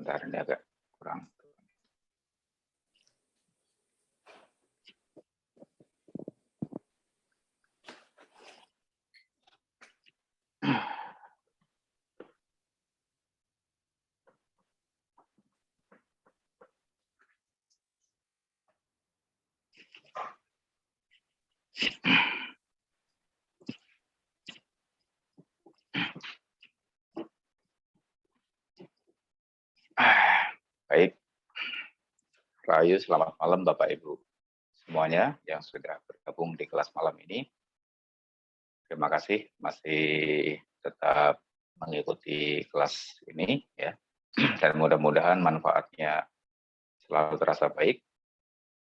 Bentar, ini agak kurang. Baik, Rahayu, selamat malam Bapak Ibu semuanya yang sudah bergabung di kelas malam ini. Terima kasih masih tetap mengikuti kelas ini ya. Dan mudah-mudahan manfaatnya selalu terasa baik.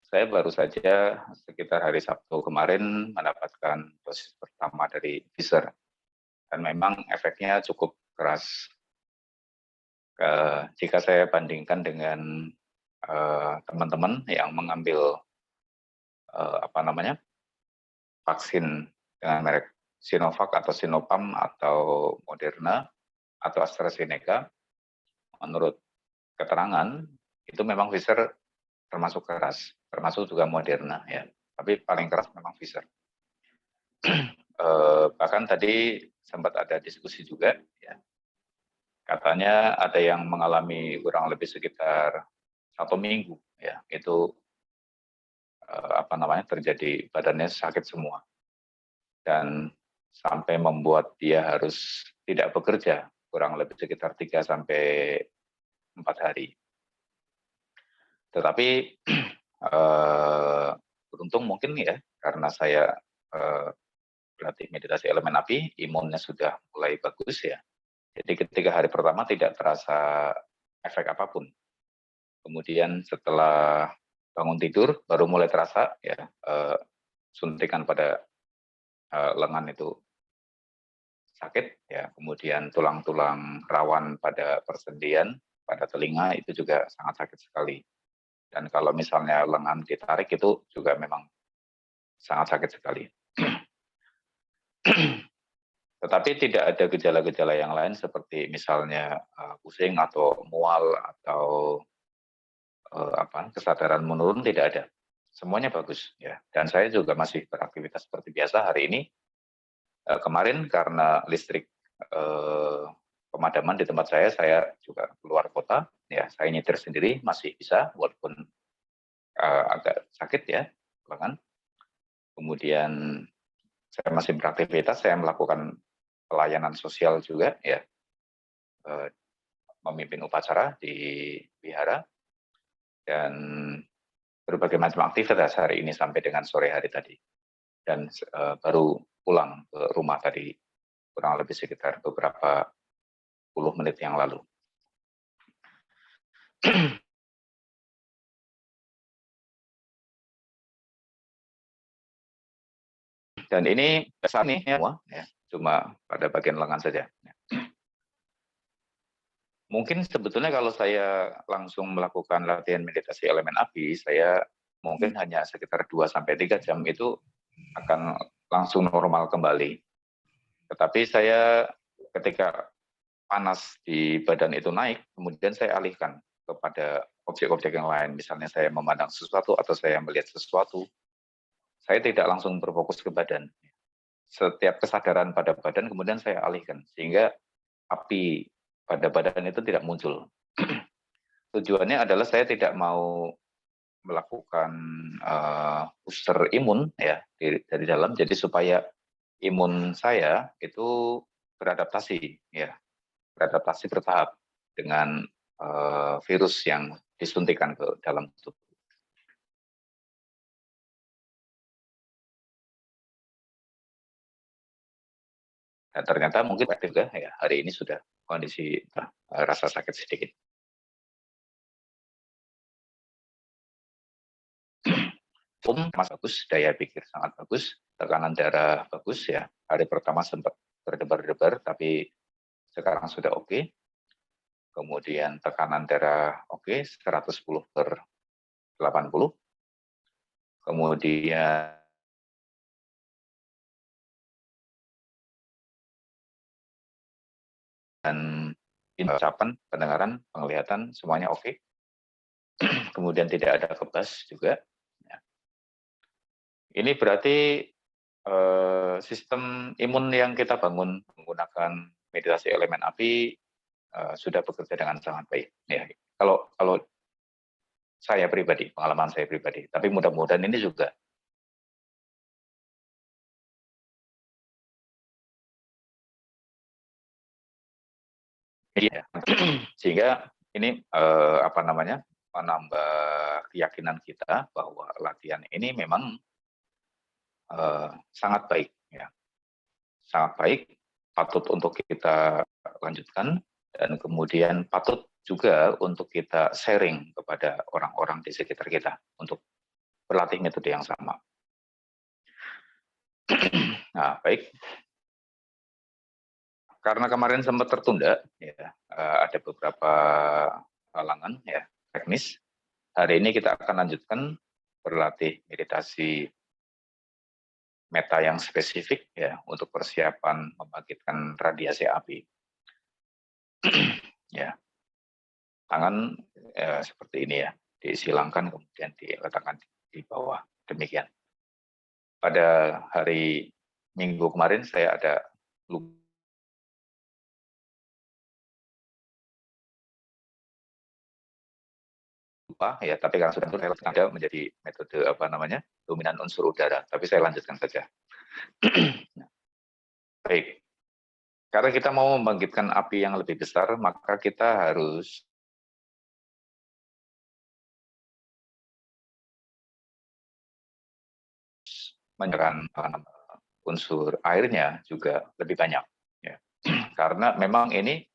Saya baru saja sekitar hari Sabtu kemarin mendapatkan dosis pertama dari Pfizer. Dan memang efeknya cukup keras. Jika saya bandingkan dengan teman-teman yang mengambil vaksin dengan merek Sinovac atau Sinopharm atau Moderna atau AstraZeneca, menurut keterangan itu memang Pfizer termasuk keras, termasuk juga Moderna ya. Tapi paling keras memang Pfizer. Bahkan tadi sempat ada diskusi juga ya. Katanya ada yang mengalami kurang lebih sekitar 1 minggu ya, itu terjadi badannya sakit semua. Dan sampai membuat dia harus tidak bekerja kurang lebih sekitar 3 sampai 4 hari. Tetapi beruntung mungkin ya, karena saya berlatih meditasi elemen api, imunnya sudah mulai bagus ya. Jadi ketika hari pertama tidak terasa efek apapun. Kemudian setelah bangun tidur baru mulai terasa ya suntikan pada lengan itu sakit ya, kemudian tulang-tulang rawan pada persendian, pada telinga itu juga sangat sakit sekali. Dan kalau misalnya lengan ditarik itu juga memang sangat sakit sekali. Tetapi tidak ada gejala-gejala yang lain seperti misalnya pusing atau mual atau kesadaran menurun, tidak ada. Semuanya bagus ya. Dan saya juga masih beraktivitas seperti biasa hari ini. Kemarin karena listrik pemadaman di tempat saya juga keluar kota, ya saya nyetir sendiri masih bisa walaupun agak sakit ya lengan. Kemudian saya masih beraktivitas, saya melakukan pelayanan sosial juga ya, memimpin upacara di wihara dan berbagai macam aktivitas hari ini sampai dengan sore hari tadi. Dan baru pulang ke rumah tadi kurang lebih sekitar beberapa puluh menit yang lalu. Dan ini besar nih semua ya, cuma pada bagian lengan saja. Mungkin sebetulnya kalau saya langsung melakukan latihan meditasi elemen api, saya mungkin hanya sekitar 2-3 jam itu akan langsung normal kembali. Tetapi saya ketika panas di badan itu naik, kemudian saya alihkan kepada objek-objek yang lain. Misalnya saya memandang sesuatu atau saya melihat sesuatu, saya tidak langsung berfokus ke badan. Setiap kesadaran pada badan kemudian saya alihkan, sehingga api pada badan itu tidak muncul. Tujuannya adalah saya tidak mau melakukan booster imun ya dari dalam, jadi supaya imun saya itu beradaptasi ya, beradaptasi bertahap dengan virus yang disuntikan ke dalam tubuh. Dan ternyata mungkin juga ya hari ini sudah kondisi rasa sakit sedikit. Mas bagus, daya pikir sangat bagus, tekanan darah bagus ya. Hari pertama sempat berdebar-debar, tapi sekarang sudah oke. Kemudian tekanan darah oke, 110/80. Kemudian ucapan, pendengaran, penglihatan, semuanya oke. Kemudian tidak ada kebas juga. Ya. Ini berarti sistem imun yang kita bangun menggunakan meditasi elemen api sudah bekerja dengan sangat baik. Ya, kalau saya pribadi, pengalaman saya pribadi. Tapi mudah-mudahan ini juga ya. Sehingga ini apa namanya? Menambah keyakinan kita bahwa latihan ini memang sangat baik ya. Sangat baik, patut untuk kita lanjutkan dan kemudian patut juga untuk kita sharing kepada orang-orang di sekitar kita untuk berlatih metode yang sama. Nah, baik. Karena kemarin sempat tertunda, ya, ada beberapa halangan ya teknis. Hari ini kita akan lanjutkan berlatih meditasi meta yang spesifik ya untuk persiapan membangkitkan radiasi api. Ya, tangan seperti ini ya, disilangkan kemudian diletakkan di bawah. Demikian. Pada hari Minggu kemarin saya ada lupa ya, tapi karena sudah ada menjadi metode apa namanya dominan unsur udara. Tapi saya lanjutkan saja. Baik, karena kita mau membangkitkan api yang lebih besar, maka kita harus menyerang unsur airnya juga lebih banyak. Ya. Karena memang ini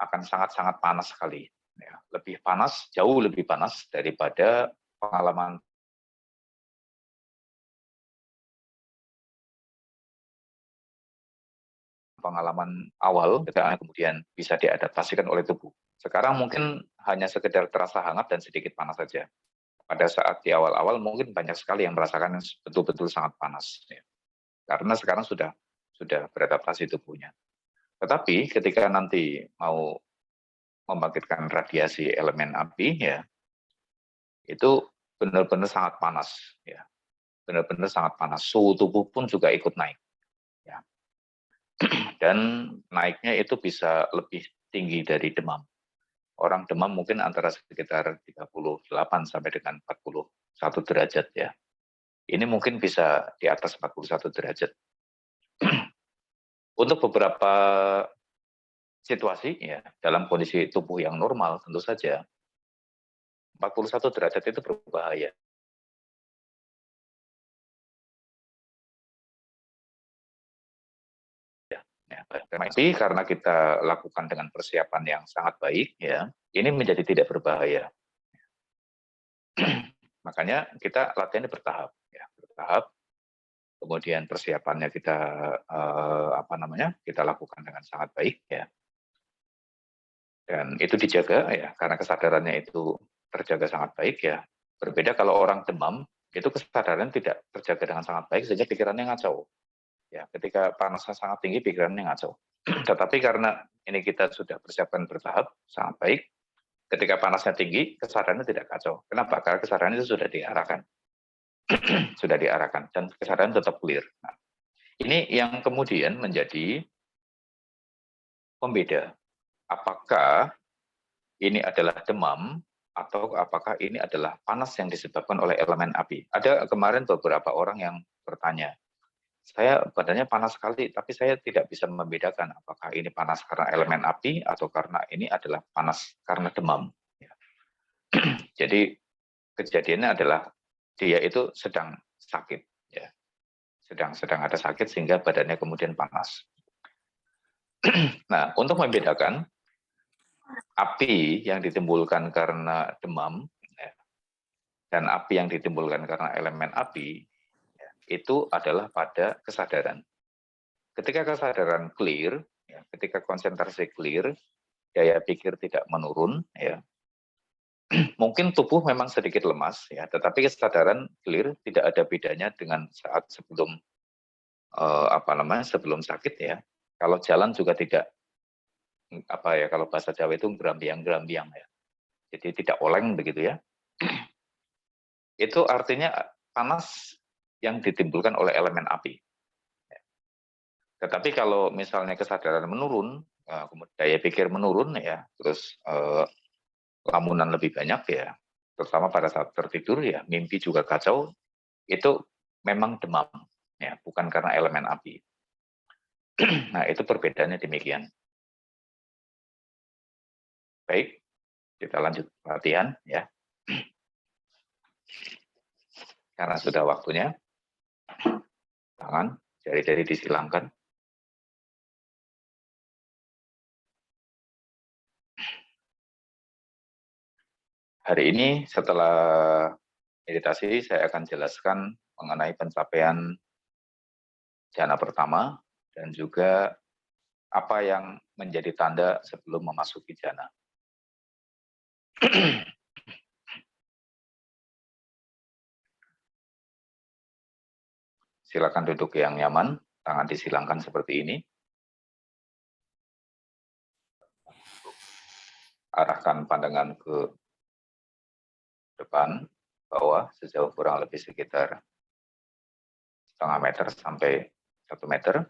akan sangat-sangat panas sekali. Ya. Lebih panas, jauh lebih panas daripada pengalaman awal, kemudian bisa diadaptasikan oleh tubuh. Sekarang mungkin hanya sekedar terasa hangat dan sedikit panas saja. Pada saat di awal-awal mungkin banyak sekali yang merasakan betul-betul sangat panas. Ya. Karena sekarang sudah beradaptasi tubuhnya. Tetapi ketika nanti mau membangkitkan radiasi elemen api, ya itu benar-benar sangat panas. Ya. Benar-benar sangat panas. Suhu tubuh pun juga ikut naik. Ya. Dan naiknya itu bisa lebih tinggi dari demam. Orang demam mungkin antara sekitar 38 sampai dengan 41 derajat ya. Ini mungkin bisa di atas 41 derajat. Untuk beberapa situasi ya, dalam kondisi tubuh yang normal tentu saja 41 derajat itu berbahaya. Ya, tapi karena kita lakukan dengan persiapan yang sangat baik ya, ini menjadi tidak berbahaya. Makanya kita latihannya bertahap ya, bertahap. Kemudian persiapannya kita kita lakukan dengan sangat baik ya. Dan itu dijaga ya, karena kesadarannya itu terjaga sangat baik ya. Berbeda kalau orang demam, itu kesadaran tidak terjaga dengan sangat baik sehingga pikirannya ngacau. Ya, ketika panasnya sangat tinggi pikirannya ngacau. Tetapi karena ini kita sudah persiapkan bertahap sangat baik, ketika panasnya tinggi kesadarannya tidak kacau. Kenapa? Karena kesadaran itu sudah diarahkan. Sudah diarahkan dan kesadaran tetap clear. Nah, ini yang kemudian menjadi pembeda. Apakah ini adalah demam atau apakah ini adalah panas yang disebabkan oleh elemen api? Ada kemarin beberapa orang yang bertanya, saya badannya panas sekali, tapi saya tidak bisa membedakan apakah ini panas karena elemen api atau karena ini adalah panas karena demam. Jadi kejadiannya adalah dia itu sedang sakit, ya, sedang ada sakit sehingga badannya kemudian panas. Nah, untuk membedakan api yang ditimbulkan karena demam ya, dan api yang ditimbulkan karena elemen api ya, itu adalah pada kesadaran. Ketika kesadaran clear, ya, ketika konsentrasi clear, daya pikir tidak menurun, ya, mungkin tubuh memang sedikit lemas, ya, tetapi kesadaran clear tidak ada bedanya dengan saat sebelum sebelum sakit ya. Kalau jalan juga tidak apa ya, kalau bahasa Jawa itu gerambiang-gerambiang ya. Jadi tidak oleng begitu ya. Itu artinya panas yang ditimbulkan oleh elemen api. Tetapi kalau misalnya kesadaran menurun, kemudian daya pikir menurun ya, terus lamunan lebih banyak ya, terutama pada saat tertidur ya, mimpi juga kacau, itu memang demam ya, bukan karena elemen api. Nah, itu perbedaannya demikian. Baik, kita lanjut latihan ya. Karena sudah waktunya, tangan, jari-jari disilangkan. Hari ini setelah meditasi, saya akan jelaskan mengenai pencapaian jhana pertama dan juga apa yang menjadi tanda sebelum memasuki jhana. Silakan duduk yang nyaman, tangan disilangkan seperti ini. Arahkan pandangan ke depan, bawah, sejauh kurang lebih sekitar setengah meter sampai 1 meter.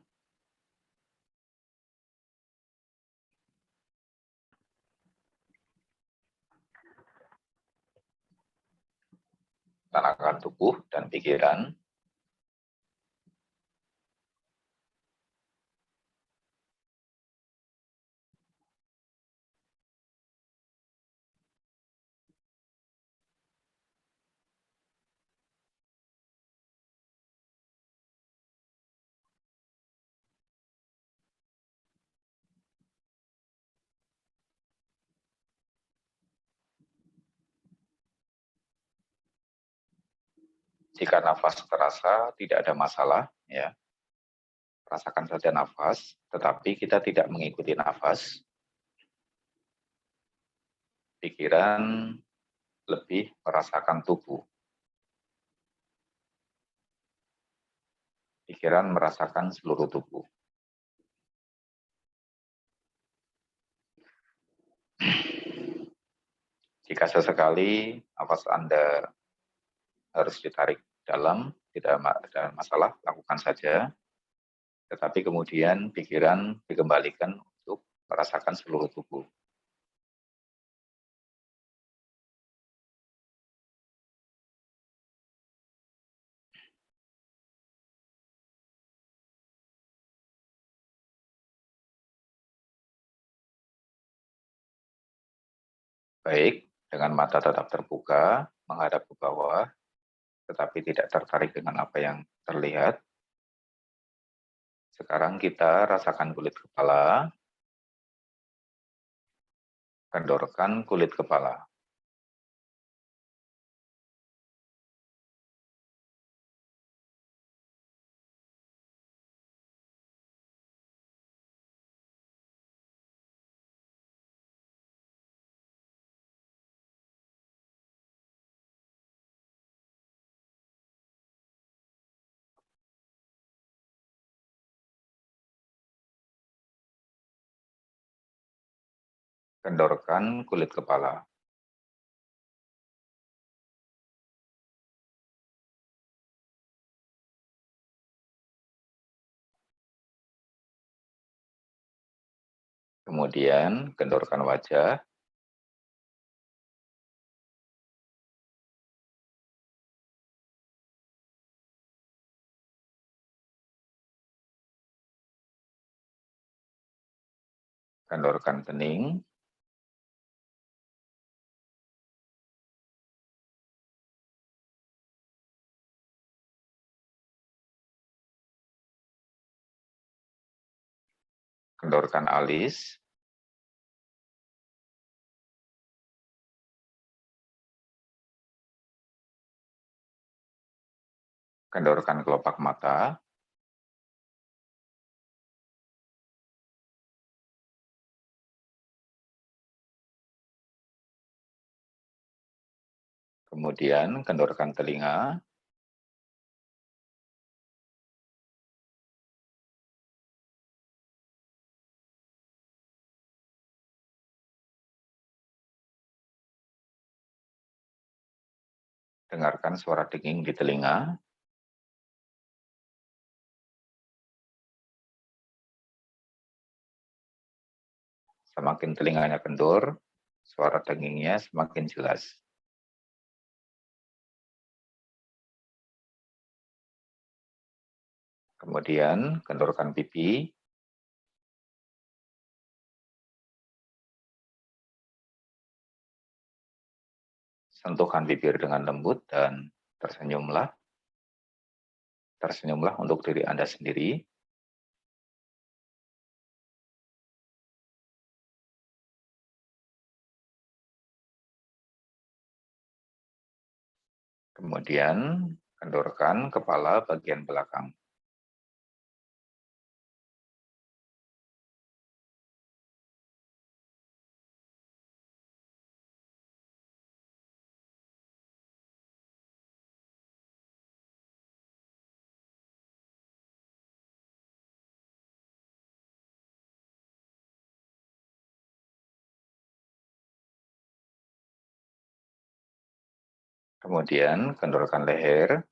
Tenangkan tubuh dan pikiran. Jika nafas terasa, tidak ada masalah, ya. Rasakan saja nafas, tetapi kita tidak mengikuti nafas. Pikiran lebih merasakan tubuh. Pikiran merasakan seluruh tubuh. Jika sesekali nafas Anda harus ditarik dalam, tidak ada masalah, lakukan saja. Tetapi kemudian pikiran dikembalikan untuk merasakan seluruh tubuh. Baik, dengan mata tetap terbuka, menghadap ke bawah, tetapi tidak tertarik dengan apa yang terlihat. Sekarang kita rasakan kulit kepala, kendorkan kulit kepala. Kendorkan kulit kepala. Kemudian kendorkan wajah. Kendorkan kening. Kendorkan alis. Kendorkan kelopak mata. Kemudian kendorkan telinga. Dengarkan suara denging di telinga. Semakin telinganya kendur, suara dengingnya semakin jelas. Kemudian kendorkan pipi. Sentuhkan bibir dengan lembut dan tersenyumlah. Tersenyumlah untuk diri Anda sendiri. Kemudian kendorkan kepala bagian belakang. Kemudian kendorkan leher.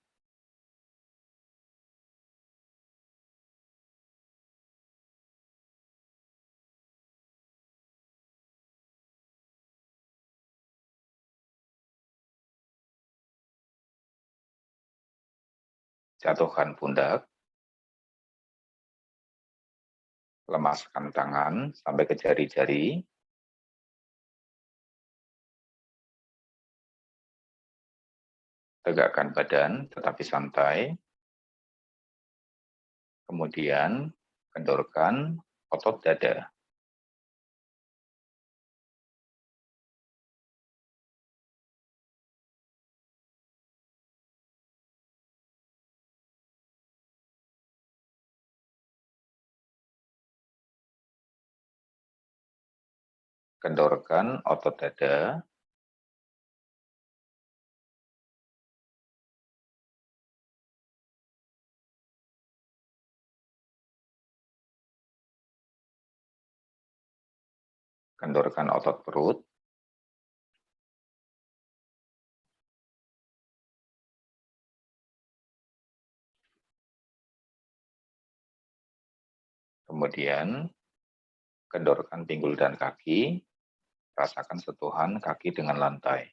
Jatuhkan pundak. Lemaskan tangan sampai ke jari-jari. Tegakkan badan tetapi santai. Kemudian kendorkan otot dada. Kendorkan otot dada. Kendorkan otot perut. Kemudian kendorkan pinggul dan kaki. Rasakan sentuhan kaki dengan lantai.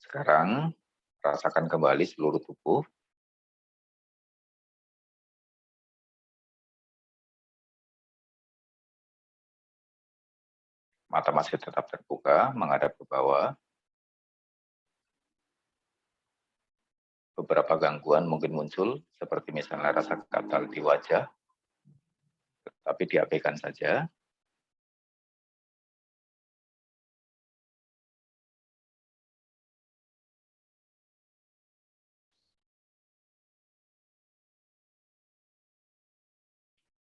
Sekarang rasakan kembali seluruh tubuh. Mata masih tetap terbuka, menghadap ke bawah. Beberapa gangguan mungkin muncul, seperti misalnya rasa gatal di wajah, tapi diabaikan saja.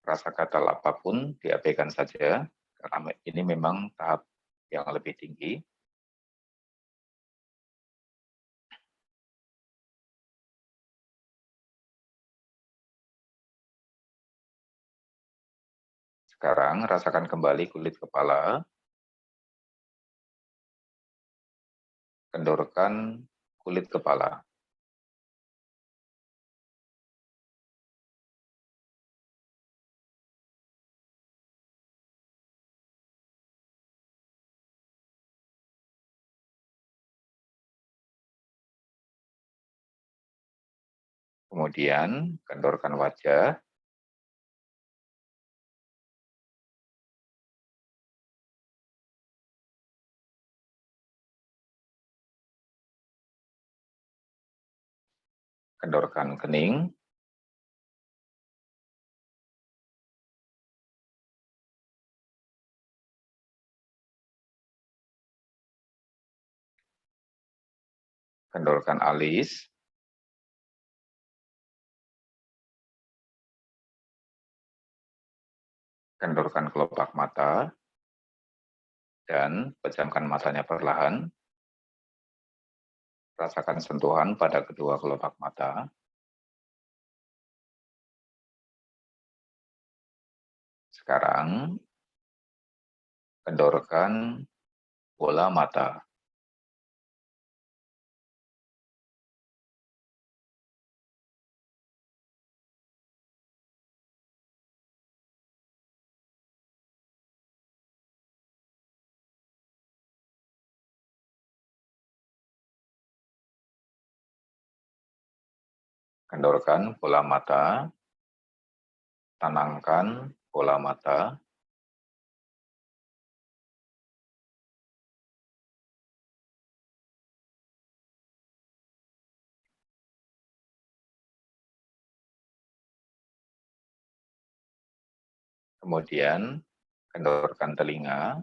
Rasa gatal apapun diabaikan saja, karena ini memang tahap yang lebih tinggi. Sekarang rasakan kembali kulit kepala. Kendorkan kulit kepala. Kemudian kendorkan wajah. Kendorkan kening. Kendorkan alis. Kendorkan kelopak mata dan pejamkan matanya perlahan. Rasakan sentuhan pada kedua kelopak mata. Sekarang, kendorkan bola mata. Kendorkan bola mata. Tenangkan bola mata. Kemudian, kendorkan telinga.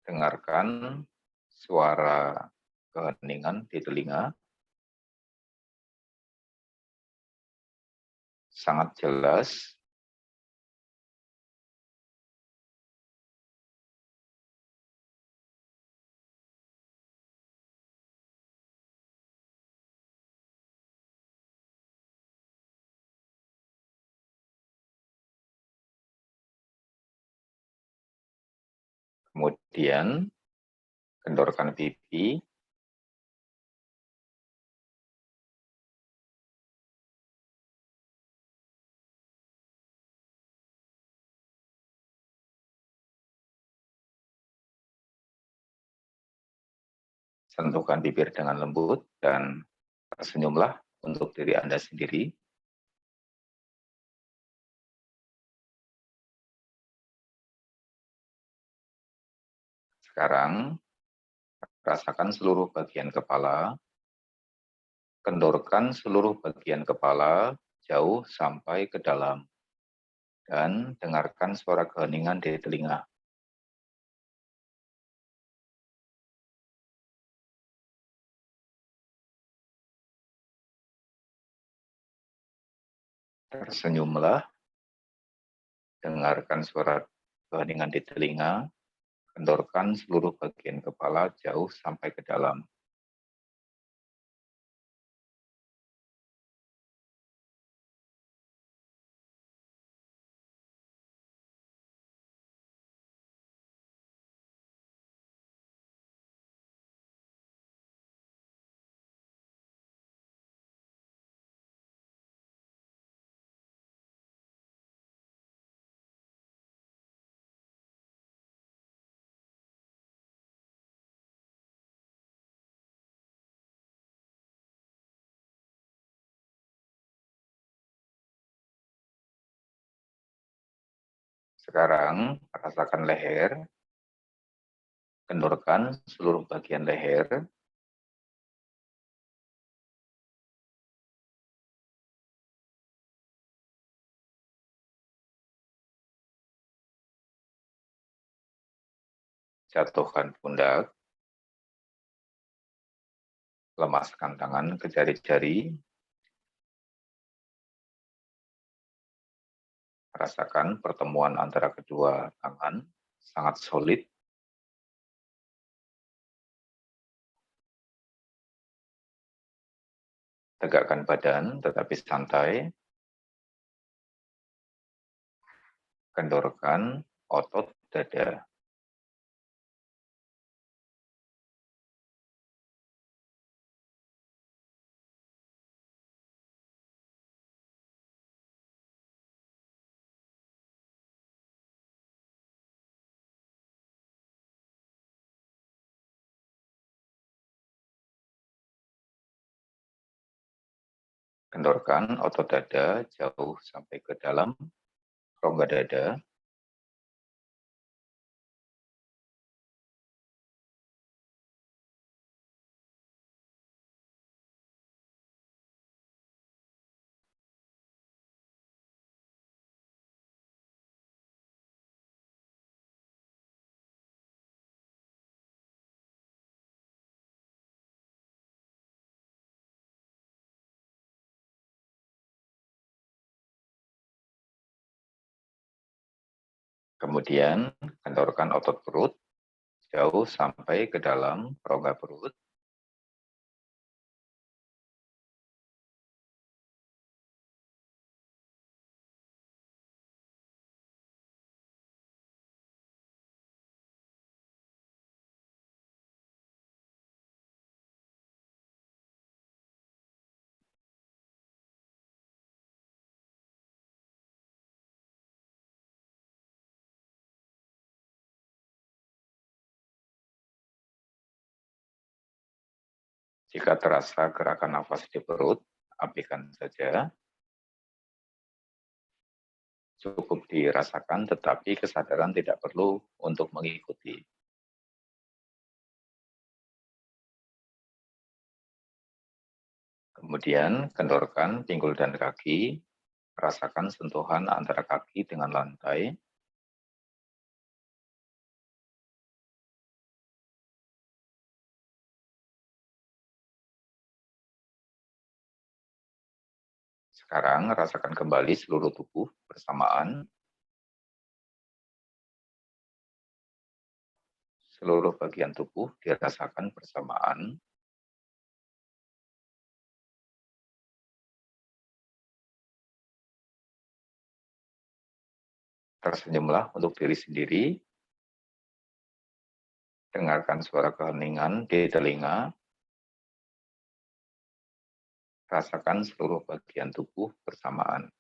Dengarkan suara keheningan di telinga. Sangat jelas. Kemudian, kendorkan pipi. Sentuhkan bibir dengan lembut dan tersenyumlah untuk diri Anda sendiri. Sekarang, rasakan seluruh bagian kepala. Kendorkan seluruh bagian kepala jauh sampai ke dalam. Dan dengarkan suara keheningan di telinga. Tersenyumlah, dengarkan suara keheningan di telinga, kendorkan seluruh bagian kepala jauh sampai ke dalam. Sekarang, rasakan leher, kendorkan seluruh bagian leher, jatuhkan pundak, lemaskan tangan ke jari-jari, rasakan pertemuan antara kedua tangan, sangat solid. Tegakkan badan, tetapi santai. Kendorkan otot dada. Kendorkan otot dada jauh sampai ke dalam rongga dada. Kemudian kendorkan otot perut jauh sampai ke dalam rongga perut. Jika terasa gerakan nafas di perut, abaikan saja. Cukup dirasakan, tetapi kesadaran tidak perlu untuk mengikuti. Kemudian kendorkan pinggul dan kaki, rasakan sentuhan antara kaki dengan lantai. Sekarang rasakan kembali seluruh tubuh bersamaan. Seluruh bagian tubuh dirasakan bersamaan. Tersenyumlah untuk diri sendiri. Dengarkan suara keheningan di telinga. Rasakan seluruh bagian tubuh bersamaan.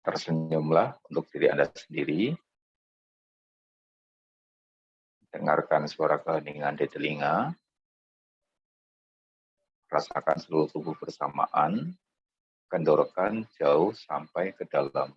Tersenyumlah untuk diri Anda sendiri. Dengarkan suara keheningan di telinga. Rasakan seluruh tubuh bersamaan. Kendorkan jauh sampai ke dalam.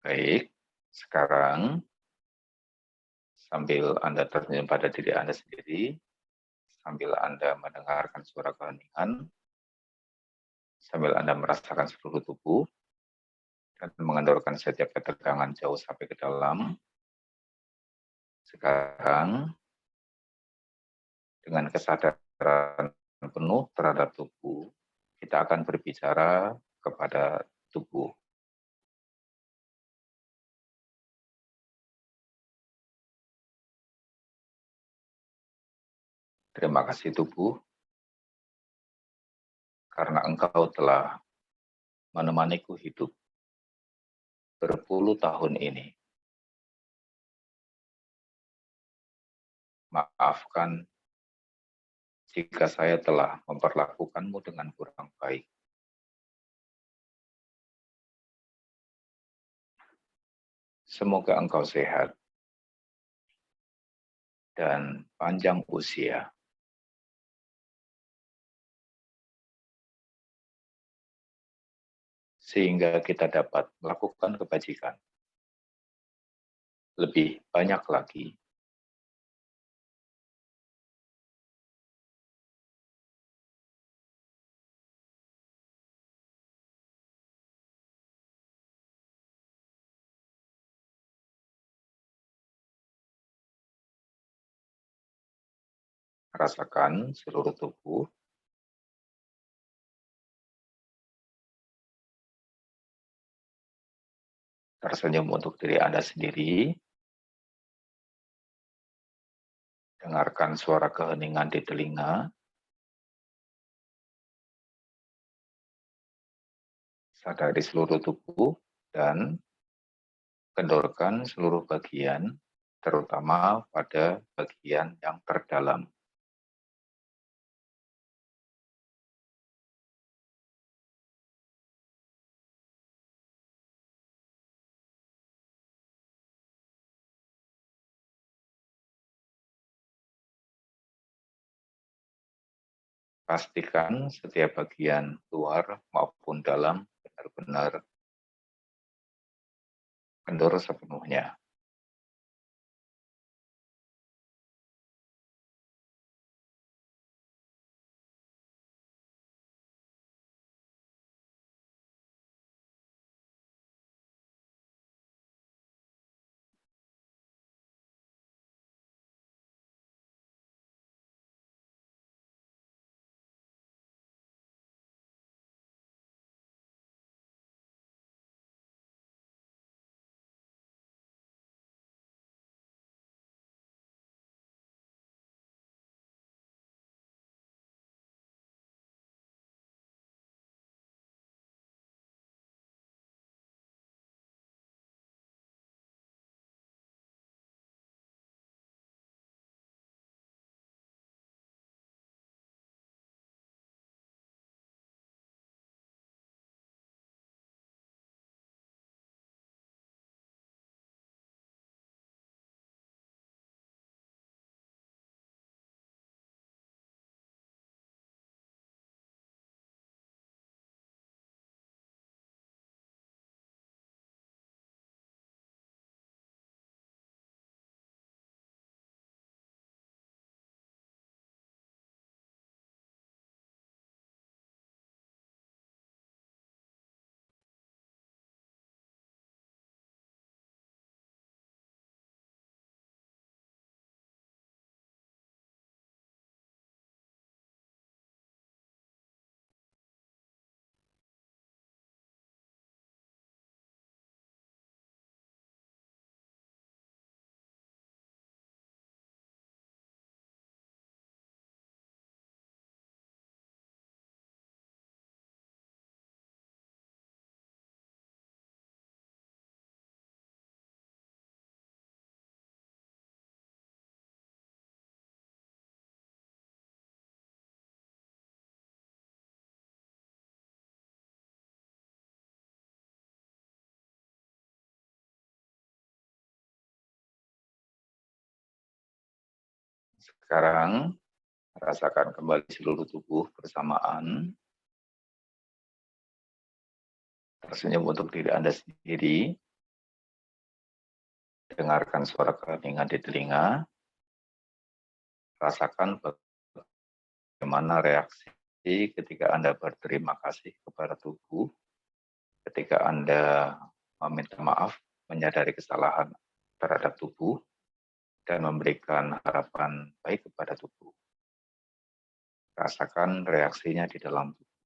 Baik, sekarang sambil Anda tersenyum pada diri Anda sendiri, sambil Anda mendengarkan suara keheningan, sambil Anda merasakan seluruh tubuh, dan mengendorkan setiap ketegangan jauh sampai ke dalam. Sekarang, dengan kesadaran penuh terhadap tubuh, kita akan berbicara kepada tubuh. Terima kasih tubuh, karena engkau telah menemaniku hidup berpuluh tahun ini. Maafkan jika saya telah memperlakukanmu dengan kurang baik. Semoga engkau sehat dan panjang usia, sehingga kita dapat melakukan kebajikan lebih banyak lagi. Rasakan seluruh tubuh, tersenyum untuk diri Anda sendiri, dengarkan suara keheningan di telinga, sadari seluruh tubuh, dan kendorkan seluruh bagian, terutama pada bagian yang terdalam. Pastikan setiap bagian luar maupun dalam benar-benar kendor sepenuhnya. Sekarang, rasakan kembali seluruh tubuh bersamaan. Tersenyum untuk diri Anda sendiri. Dengarkan suara keheningan di telinga. Rasakan bagaimana reaksi ketika Anda berterima kasih kepada tubuh, ketika Anda meminta maaf, menyadari kesalahan terhadap tubuh, dan memberikan harapan baik kepada tubuh. Rasakan reaksinya di dalam tubuh.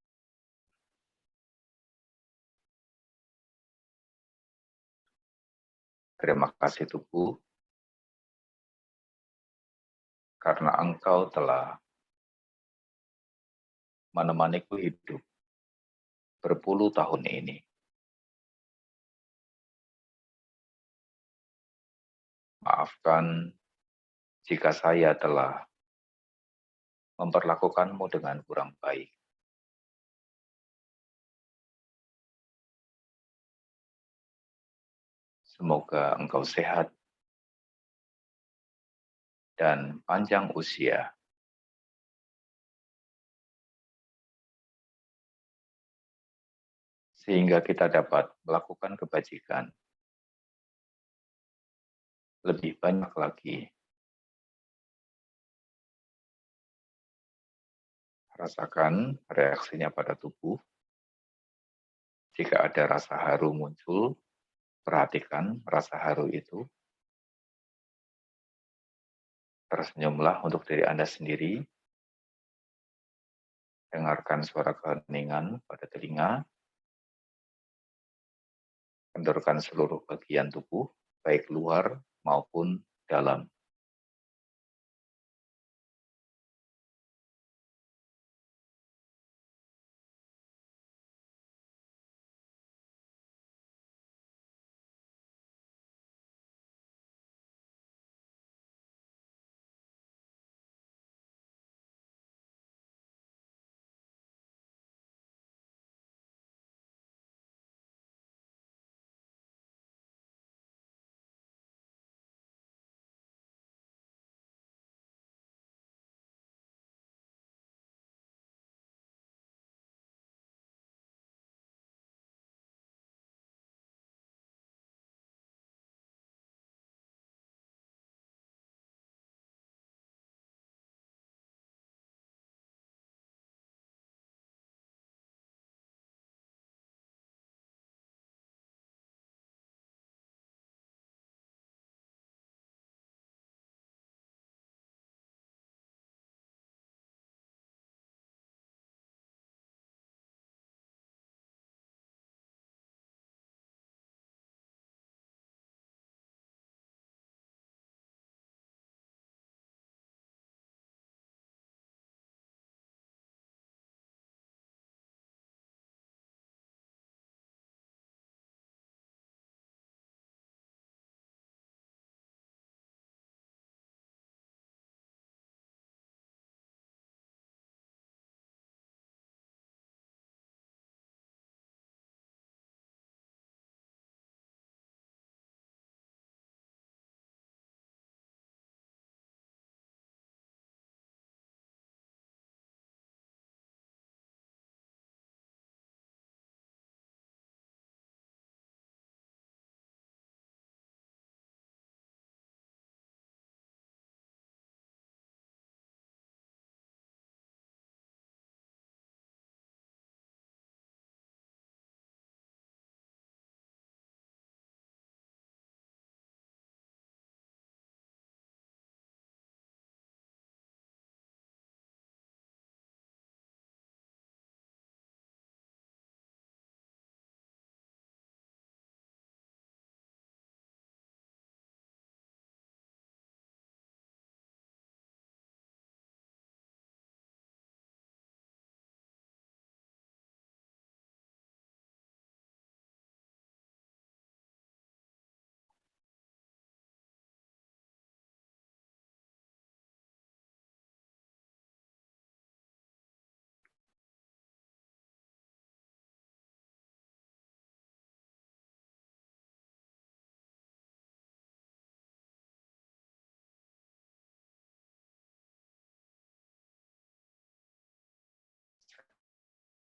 Terima kasih tubuh, karena engkau telah menemaniku hidup berpuluh tahun ini. Maafkan jika saya telah memperlakukanmu dengan kurang baik. Semoga engkau sehat dan panjang usia, sehingga kita dapat melakukan kebajikan lebih banyak lagi. Rasakan reaksinya pada tubuh. Jika ada rasa haru muncul, perhatikan rasa haru itu. Tersenyumlah untuk diri Anda sendiri. Dengarkan suara keheningan pada telinga. Kendorkan seluruh bagian tubuh, baik luar maupun dalam.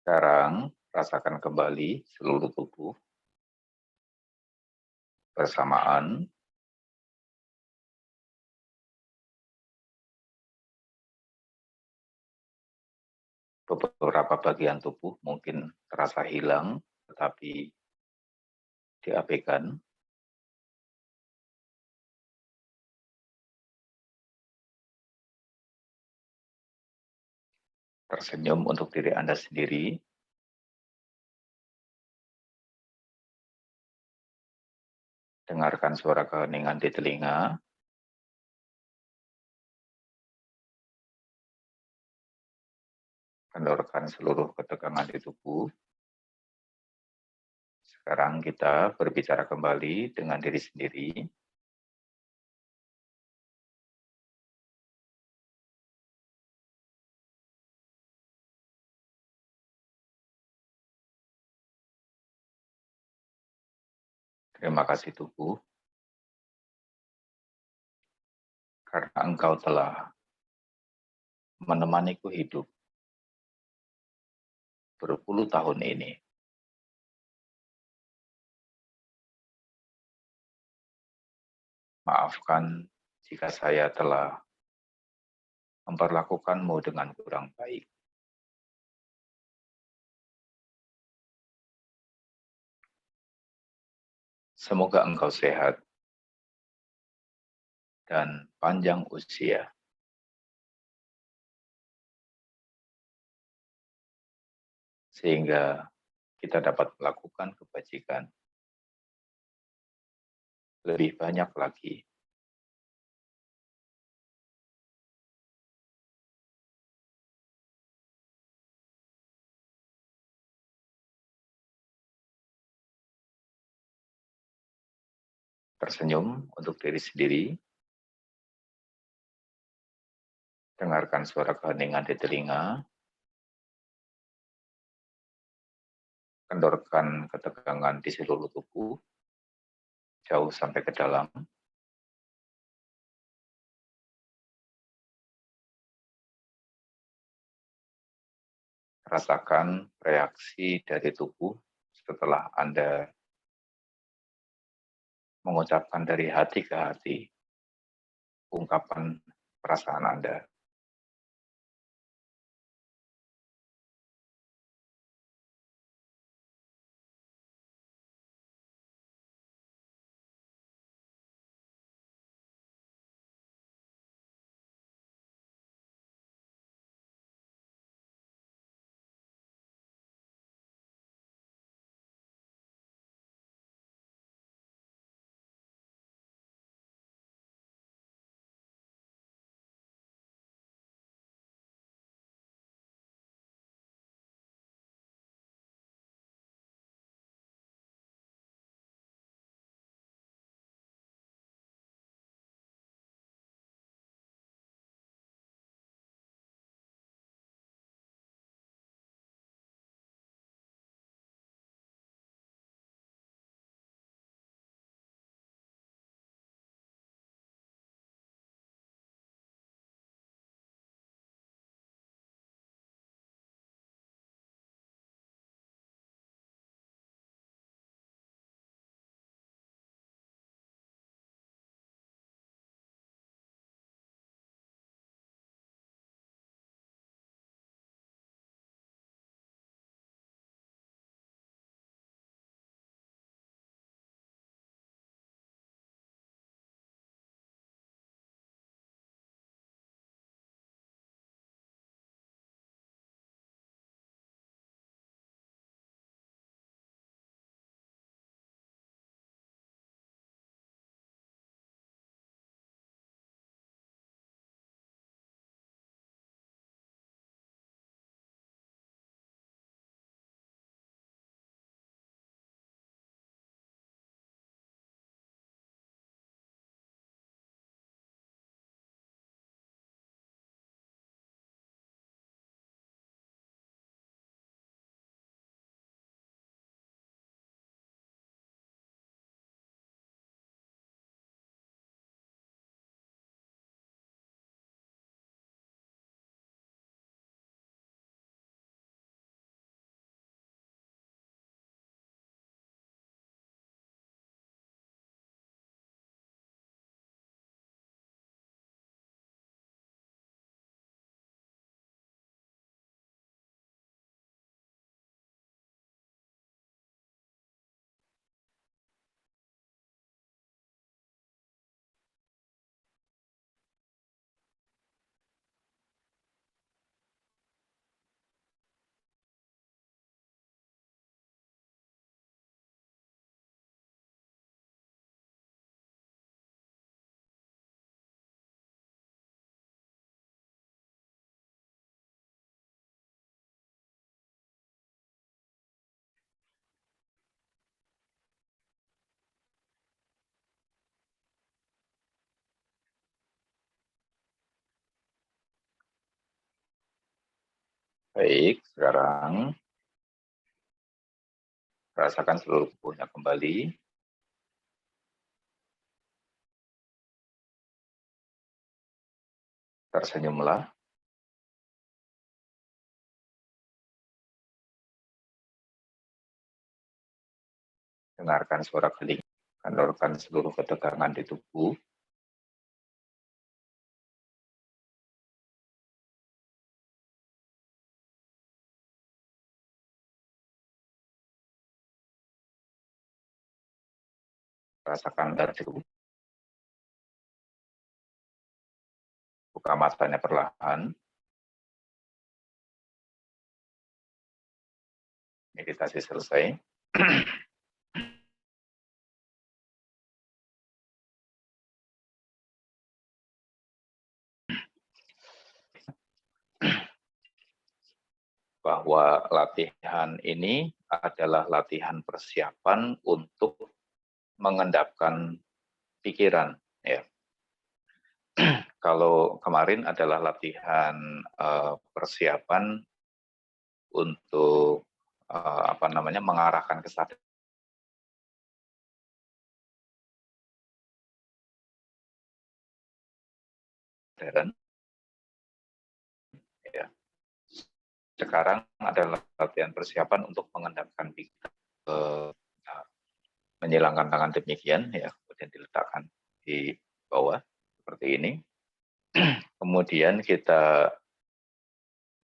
Sekarang, rasakan kembali seluruh tubuh bersamaan. Beberapa bagian tubuh mungkin terasa hilang, tetapi diabaikan. Tersenyum untuk diri Anda sendiri. Dengarkan suara keheningan di telinga. Kendorkan seluruh ketegangan di tubuh. Sekarang kita berbicara kembali dengan diri sendiri. Terima kasih tubuh, karena engkau telah menemaniku hidup berpuluh tahun ini. Maafkan jika saya telah memperlakukanmu dengan kurang baik. Semoga engkau sehat dan panjang usia, sehingga kita dapat melakukan kebajikan lebih banyak lagi. Tersenyum untuk diri sendiri, dengarkan suara keheningan di telinga, kendorkan ketegangan di seluruh tubuh, jauh sampai ke dalam. Rasakan reaksi dari tubuh setelah Anda mengucapkan dari hati ke hati ungkapan perasaan Anda. Baik, sekarang rasakan seluruh tubuhnya kembali. Tersenyumlah. Dengarkan suara telinga. Kendorkan seluruh ketegangan di tubuh. Rasakan tadi. Buka matanya perlahan. Meditasi selesai. Bahwa latihan ini adalah latihan persiapan untuk mengendapkan pikiran. Ya. Kalau kemarin adalah latihan persiapan untuk mengarahkan kesadaran. Ya. Sekarang adalah latihan persiapan untuk mengendapkan pikiran. Menyilangkan tangan demikian, ya, kemudian diletakkan di bawah seperti ini. Kemudian kita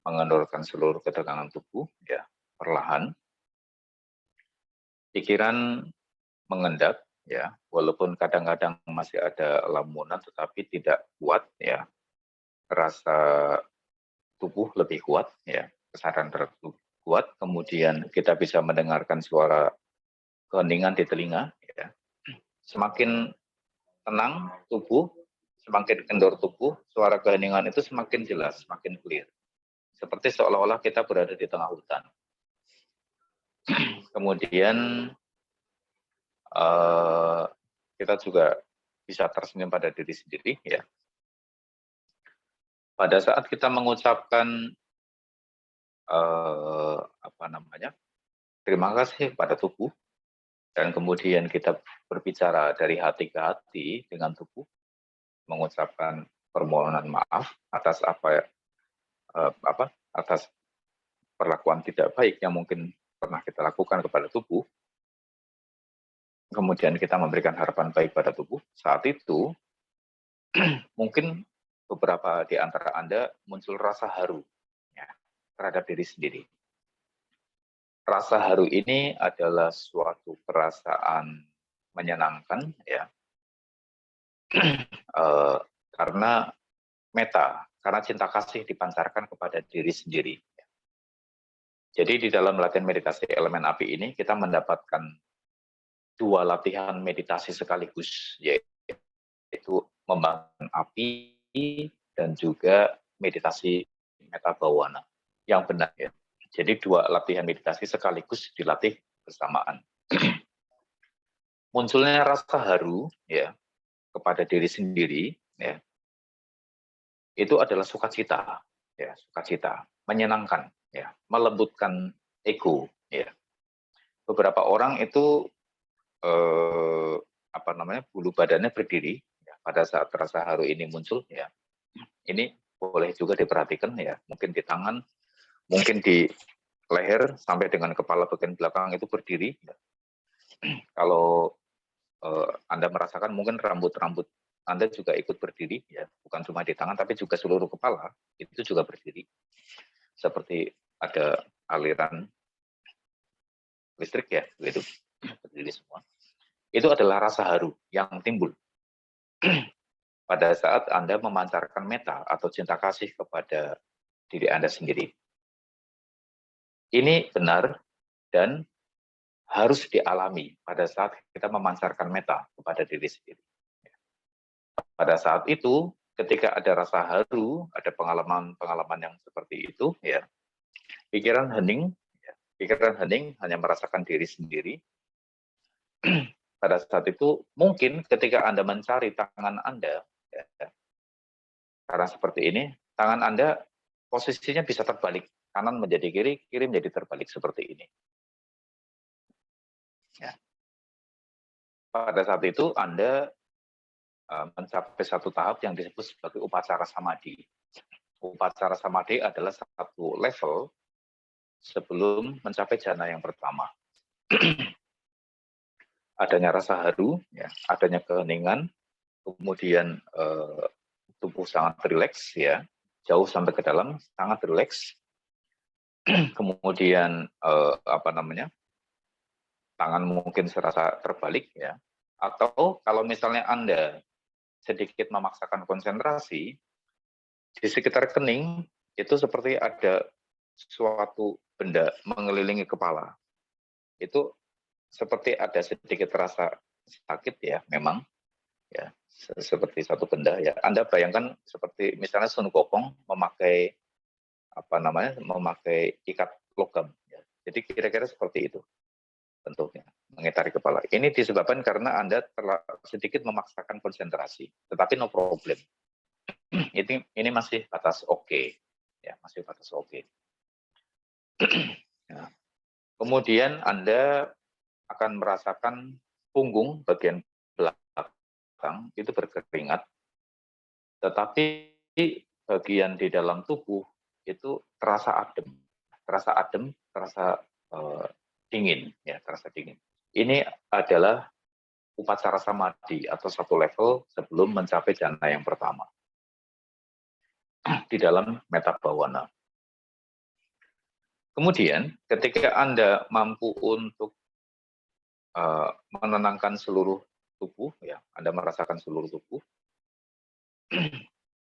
mengendorkan seluruh ketegangan tubuh, ya, perlahan. Pikiran mengendap, ya, walaupun kadang-kadang masih ada lamunan, tetapi tidak kuat, ya. Rasa tubuh lebih kuat, ya, kesadaran tertubuh kuat. Kemudian kita bisa mendengarkan suara keheningan di telinga, ya. Semakin tenang tubuh, semakin kendor tubuh, suara keheningan itu semakin jelas, semakin clear. Seperti seolah-olah kita berada di tengah hutan. Kemudian kita juga bisa tersenyum pada diri sendiri, ya. Pada saat kita mengucapkan terima kasih pada tubuh, dan kemudian kita berbicara dari hati ke hati dengan tubuh, mengucapkan permohonan maaf atas atas perlakuan tidak baik yang mungkin pernah kita lakukan kepada tubuh. Kemudian kita memberikan harapan baik pada tubuh. Saat itu mungkin beberapa di antara Anda muncul rasa haru, ya, terhadap diri sendiri. Rasa haru ini adalah suatu perasaan menyenangkan, ya, karena karena cinta kasih dipancarkan kepada diri sendiri. Jadi di dalam latihan meditasi elemen api ini kita mendapatkan dua latihan meditasi sekaligus, yaitu membangun api dan juga meditasi metta bhavana yang benar, ya. Jadi dua latihan meditasi sekaligus dilatih bersamaan. Munculnya rasa haru, ya, kepada diri sendiri, ya, itu adalah sukacita, ya, sukacita, menyenangkan, ya, melembutkan ego, ya. Beberapa orang itu bulu badannya berdiri, ya, pada saat rasa haru ini muncul, ya. Ini boleh juga diperhatikan, ya, mungkin di tangan, mungkin di leher sampai dengan kepala bagian belakang itu berdiri. Ya. Kalau Anda merasakan mungkin rambut-rambut Anda juga ikut berdiri, ya, bukan cuma di tangan tapi juga seluruh kepala itu juga berdiri, seperti ada aliran listrik, ya, begitu, berdiri semua. Itu adalah rasa haru yang timbul pada saat Anda memancarkan metta atau cinta kasih kepada diri Anda sendiri. Ini benar dan harus dialami pada saat kita memancarkan metta kepada diri sendiri. Pada saat itu, ketika ada rasa haru, ada pengalaman-pengalaman yang seperti itu, ya, pikiran hening, hanya merasakan diri sendiri. Pada saat itu, mungkin ketika Anda mencari tangan Anda, ya, karena seperti ini, tangan Anda posisinya bisa terbalik, kanan menjadi kiri, kiri menjadi terbalik seperti ini. Ya. Pada saat itu Anda mencapai satu tahap yang disebut sebagai upacara samadhi. upacara samadhi adalah satu level sebelum mencapai jana yang pertama. Adanya rasa haru, ya, adanya keheningan, kemudian tubuh sangat rileks, ya, jauh sampai ke dalam, sangat rileks. Kemudian tangan mungkin serasa terbalik, ya. Atau kalau misalnya Anda sedikit memaksakan konsentrasi, di sekitar kening itu seperti ada suatu benda mengelilingi kepala. Itu seperti ada sedikit rasa sakit, ya, memang, ya, seperti satu benda, ya. Anda bayangkan seperti misalnya Sun Gokong memakai memakai ikat logam, ya. Jadi kira-kira seperti itu bentuknya, mengitari kepala. Ini disebabkan karena Anda sedikit memaksakan konsentrasi, tetapi no problem. Ini masih batas oke, ya, masih batas oke. Ya. Kemudian Anda akan merasakan punggung bagian belakang itu berkeringat, tetapi bagian di dalam tubuh itu terasa adem, terasa dingin, ya, terasa dingin. Ini adalah upacara samadhi atau satu level sebelum mencapai jana yang pertama di dalam metta bhavana. Kemudian ketika Anda mampu untuk menenangkan seluruh tubuh, ya, Anda merasakan seluruh tubuh,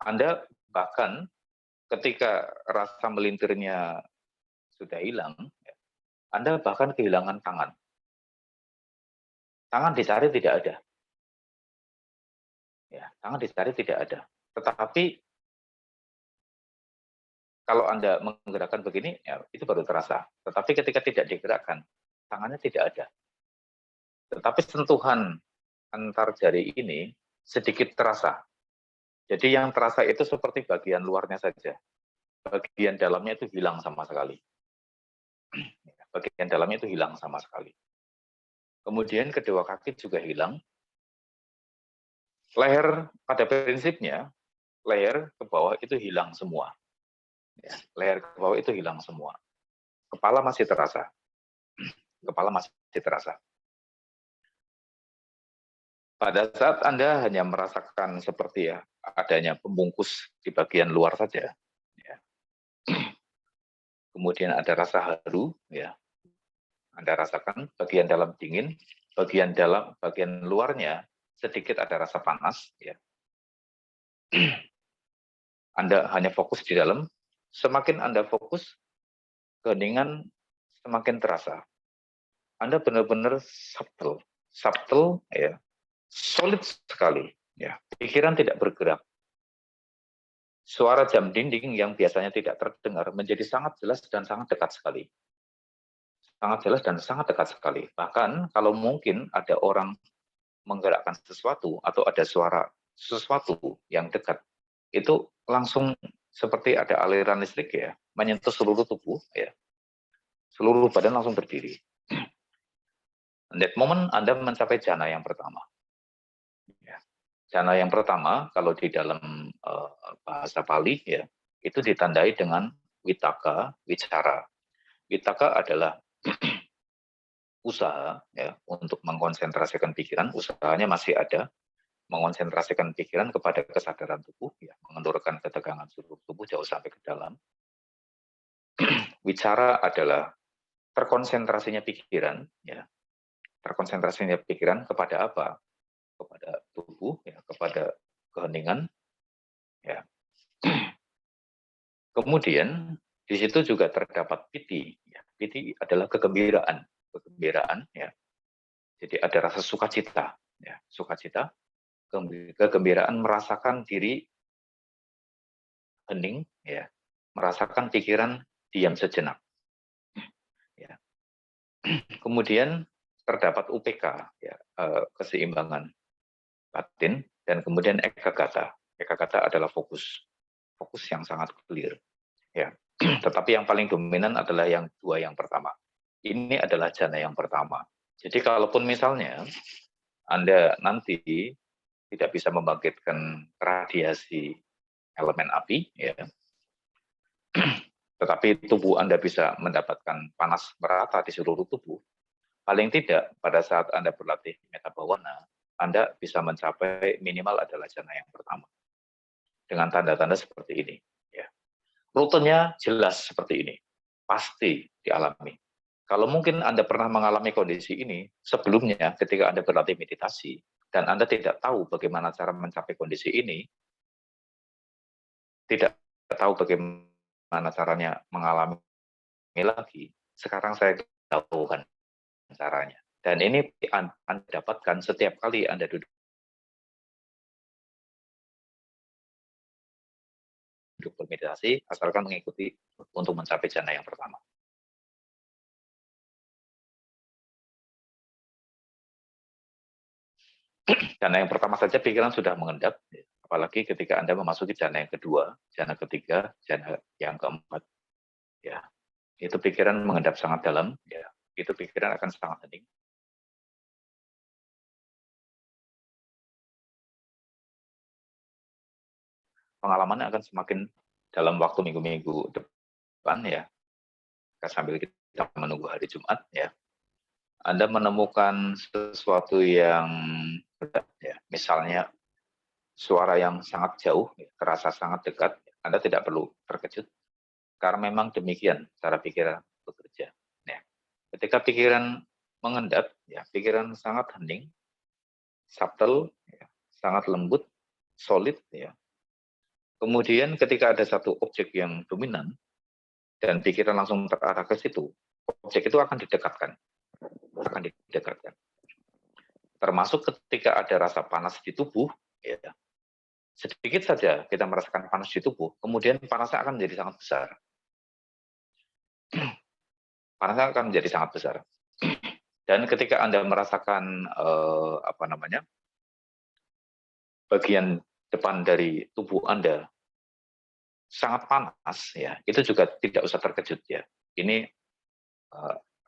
Anda bahkan ketika rasa melintirnya sudah hilang, ya, Anda bahkan kehilangan tangan. Tangan dicari tidak ada. Ya, tangan dicari tidak ada. Tetapi kalau Anda menggerakkan begini, ya, itu baru terasa. Tetapi ketika tidak digerakkan, tangannya tidak ada. Tetapi sentuhan antar jari ini sedikit terasa. Jadi yang terasa itu seperti bagian luarnya saja. Bagian dalamnya itu hilang sama sekali. Bagian dalamnya itu hilang sama sekali. Kemudian kedua kaki juga hilang. Leher pada prinsipnya, leher ke bawah itu hilang semua. Ya, leher ke bawah itu hilang semua. Kepala masih terasa. Kepala masih terasa. Pada saat Anda hanya merasakan seperti, ya, adanya pembungkus di bagian luar saja, ya. Kemudian ada rasa haru, ya. Anda rasakan bagian dalam dingin, bagian luarnya sedikit ada rasa panas, ya. Anda hanya fokus di dalam, semakin Anda fokus, keheningan semakin terasa. Anda benar-benar subtle, ya, solid sekali, ya. Pikiran tidak bergerak. Suara jam dinding yang biasanya tidak terdengar menjadi sangat jelas dan sangat dekat sekali. Sangat jelas dan sangat dekat sekali. Bahkan kalau mungkin ada orang menggerakkan sesuatu atau ada suara sesuatu yang dekat, itu langsung seperti ada aliran listrik, ya, menyentuh seluruh tubuh, ya. Seluruh badan langsung berdiri. In that moment Anda mencapai jana yang pertama. Ya. Jana yang pertama kalau di dalam bahasa Pali, ya, itu ditandai dengan Wittaka, wicara. Wittaka adalah usaha, ya, untuk mengkonsentrasikan pikiran, usahanya masih ada, mengonsentrasikan pikiran kepada kesadaran tubuh, ya, mengendurkan ketegangan seluruh tubuh jauh sampai ke dalam. Wicara adalah terkonsentrasinya pikiran, ya, terkonsentrasinya pikiran kepada apa? Kepada tubuh, ya, kepada keheningan, ya. Kemudian di situ juga terdapat piti, ya. Piti adalah kegembiraan, ya. Jadi ada rasa sukacita, ya, sukacita, kegembiraan merasakan diri hening, ya, merasakan pikiran diam sejenak, ya. Kemudian terdapat UPK, ya, keseimbangan batin, dan kemudian ekagata. Ekagata adalah fokus yang sangat clear, ya. Tetapi yang paling dominan adalah yang dua yang pertama. Ini adalah jana yang pertama. Jadi kalaupun misalnya Anda nanti tidak bisa membangkitkan radiasi elemen api, ya, tetapi tubuh Anda bisa mendapatkan panas merata di seluruh tubuh, paling tidak pada saat Anda berlatih meta bawana, Anda bisa mencapai minimal adalah jana yang pertama. Dengan tanda-tanda seperti ini. Ya. Rutenya jelas seperti ini. Pasti dialami. Kalau mungkin Anda pernah mengalami kondisi ini sebelumnya ketika Anda berlatih meditasi, dan Anda tidak tahu bagaimana cara mencapai kondisi ini, tidak tahu bagaimana caranya mengalami lagi, sekarang saya tahu kan caranya. Dan ini Anda dapatkan setiap kali Anda duduk bermeditasi, asalkan mengikuti untuk mencapai jana yang pertama. Jana yang pertama saja pikiran sudah mengendap, apalagi ketika Anda memasuki jana yang kedua, jana ketiga, jana yang keempat. Ya, itu pikiran mengendap sangat dalam, ya, itu pikiran akan sangat hening. Pengalamannya akan semakin dalam waktu minggu-minggu depan, ya, sambil kita menunggu hari Jumat, ya. Anda menemukan sesuatu yang berat, ya, misalnya suara yang sangat jauh, ya, terasa sangat dekat, Anda tidak perlu terkejut, karena memang demikian cara pikiran bekerja. Ya. Ketika pikiran mengendap, ya, pikiran sangat hening, subtle, ya, sangat lembut, solid, ya. Kemudian ketika ada satu objek yang dominan dan pikiran langsung terarah ke situ, objek itu akan didekatkan, Termasuk ketika ada rasa panas di tubuh, ya, sedikit saja kita merasakan panas di tubuh, kemudian panasnya akan menjadi sangat besar. Panasnya akan menjadi sangat besar. Dan ketika Anda merasakan bagian depan dari tubuh Anda sangat panas, ya, itu juga tidak usah terkejut, ya. Ini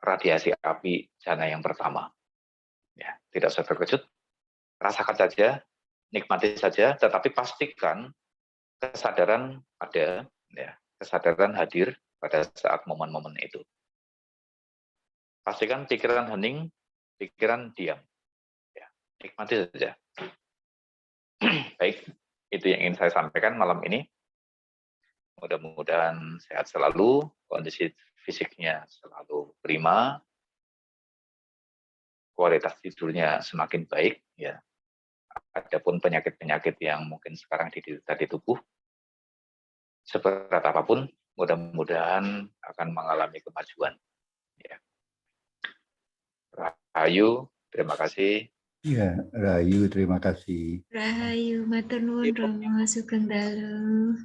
radiasi api jana yang pertama. Ya, tidak usah terkejut, rasakan saja, nikmati saja, tetapi pastikan kesadaran ada, ya, kesadaran hadir pada saat momen-momen itu. Pastikan pikiran hening, pikiran diam. Ya, nikmati saja. Baik, itu yang ingin saya sampaikan malam ini. Mudah-mudahan sehat selalu, kondisi fisiknya selalu prima, kualitas tidurnya semakin baik, ya. Adapun penyakit-penyakit yang mungkin sekarang diderita di tubuh, seberat apapun, mudah-mudahan akan mengalami kemajuan. Ya. Rahayu, terima kasih. Ya, Rahayu, terima kasih. Rahayu, matur nuwun Romo, sugeng dalu.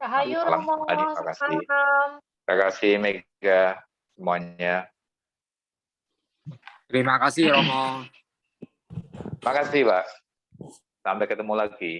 Rahayu Romo, Terima kasih. malam. Terima kasih Mega semuanya. Terima kasih Romo. Terima kasih Pak. Sampai ketemu lagi.